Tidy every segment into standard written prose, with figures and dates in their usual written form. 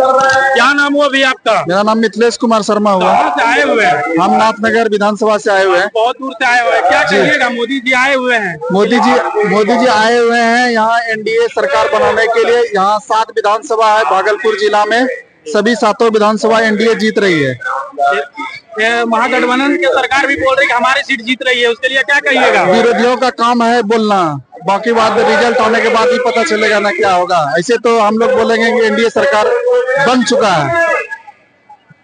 क्या नाम हुआ भैया आपका? मेरा नाम मिथिलेश कुमार शर्मा हुआ। कहाँ से आए हुए हैं? हम नाथनगर विधानसभा से आए हुए हैं। बहुत दूर से आए हुए हैं, क्या कहिएगा? मोदी जी आए हुए हैं। मोदी जी आए हुए हैं यहाँ एनडीए सरकार बनाने के लिए। यहाँ 7 विधानसभा है भागलपुर जिला में, सभी 7 विधानसभा एनडीए जीत रही है। ये महागठबंधन की सरकार भी बोल रही है कि हमारी सीट जीत रही है, उसके लिए क्या कहिएगा? विरोधियों का काम है बोलना, बाकी बात रिजल्ट आने के बाद ही पता चलेगा ना क्या होगा। ऐसे तो हम लोग बोलेंगे कि एनडीए सरकार बन चुका है।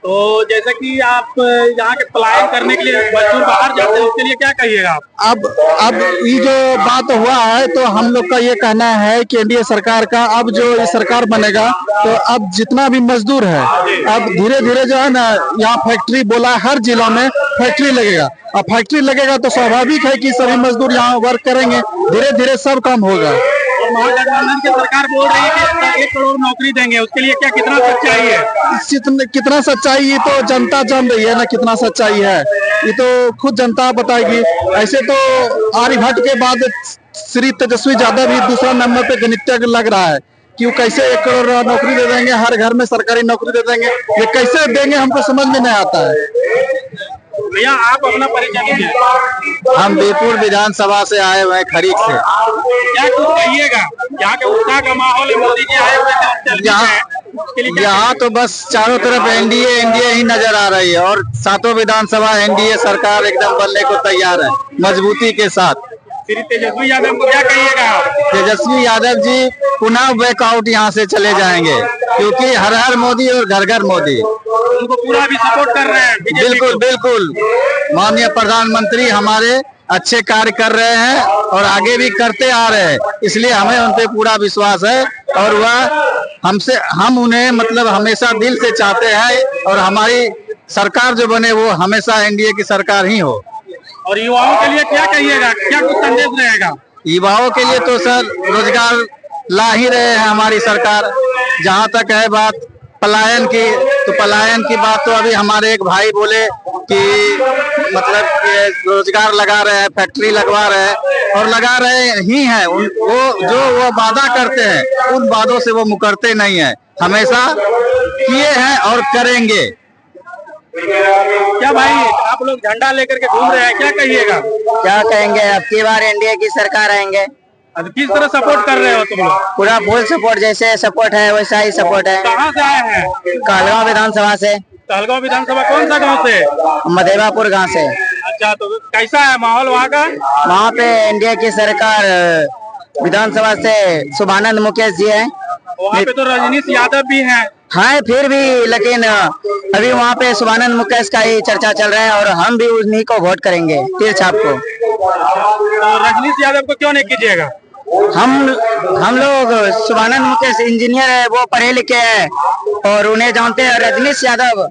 तो जैसे कि आप यहाँ के पलायन करने के लिए मजदूर बाहर जाते हैं, उसके लिए क्या कहिएगा आप? अब ये जो बात हुआ है तो हम लोग का ये कहना है कि एनडीए सरकार का अब जो ये सरकार बनेगा तो अब जितना भी मजदूर है अब धीरे धीरे जो है ना, यहाँ फैक्ट्री बोला हर जिला में फैक्ट्री लगेगा। अब फैक्ट्री लगेगा तो स्वाभाविक है कि सभी मजदूर यहाँ वर्क करेंगे, धीरे धीरे सब काम होगा। महागठबंधन की सरकार बोल रही है कि 1 करोड़ नौकरी देंगे, उसके लिए क्या कितना सच्चाई है? कितना सच्चाई ये तो जनता जान रही है ना, कितना सच्चाई है ये तो खुद जनता बताएगी। ऐसे तो आर्यभट्ट के बाद श्री तेजस्वी यादव भी दूसरा नंबर पे गणितज्ञ लग रहा है कि वो कैसे 1 करोड़ नौकरी दे देंगे, हर घर में सरकारी नौकरी दे देंगे। ये कैसे देंगे हमको समझ में नहीं आता है। भैया आप अपना परिचय दीजिए। हम बीरपुर विधानसभा से आए हुए हैं, खरीक से। क्या कुछ कहिएगा? यहाँ के उत्साह का माहौल है, मोदी जी आए हुए थे, यहाँ तो बस चारों तरफ एनडीए ही नजर आ रही है और 7 विधानसभा एनडीए सरकार एकदम बनने को तैयार है मजबूती के साथ। श्री तेजस्वी यादव को क्या कहिएगा? तेजस्वी यादव जी पुनः बैकआउट यहाँ से चले जाएंगे क्योंकि हर हर मोदी और घर घर मोदी। उनको पूरा भी सपोर्ट कर रहे हैं। बिल्कुल बिल्कुल, माननीय प्रधानमंत्री हमारे अच्छे कार्य कर रहे हैं और आगे भी करते आ रहे हैं, इसलिए हमें उन पे पूरा विश्वास है और हम उन्हें मतलब हमेशा दिल से चाहते हैं और हमारी सरकार जो बने वो हमेशा एनडीए की सरकार ही हो। और युवाओं के लिए क्या कहिएगा? क्या कुछ संदेश रहेगा? युवाओं के लिए तो सर रोजगार ला ही रहे हैं हमारी सरकार। जहाँ तक है बात पलायन की, तो पलायन की बात तो अभी हमारे एक भाई बोले कि मतलब रोजगार लगा रहे हैं, फैक्ट्री लगवा रहे हैं और लगा रहे ही हैं। वो वादा करते हैं उन वादों से वो मुकरते नहीं है, हमेशा किए हैं और करेंगे। क्या भाई आप लोग झंडा लेकर के घूम रहे हैं, क्या कहिएगा? क्या कहेंगे, अब की बार एनडीए की सरकार आएंगे। किस तरह सपोर्ट कर रहे हो तुम लोग? पूरा फुल सपोर्ट, जैसे सपोर्ट है वैसा ही सपोर्ट है। कहाँ से आए हैं? कहलगांव विधानसभा से। कहलगांव विधानसभा कौन सा गांव से? मधेबापुर गांव से। अच्छा, तो कैसा है माहौल वहाँ का? वहाँ पे एनडीए की सरकार विधानसभा से शुभानंद मुकेश जी है। वहाँ पे तो रजनीश यादव भी हैं। हाँ फिर भी, लेकिन अभी वहाँ पे शुभानंद मुकेश का ही चर्चा चल रहा है और हम भी उन्हीं को वोट करेंगे, तीर छाप को। तो रजनीश यादव को क्यों नहीं कीजिएगा? हम लोग शुभानंद मुकेश इंजीनियर है, वो पढ़े लिखे हैं और उन्हें जानते हैं। रजनीश यादव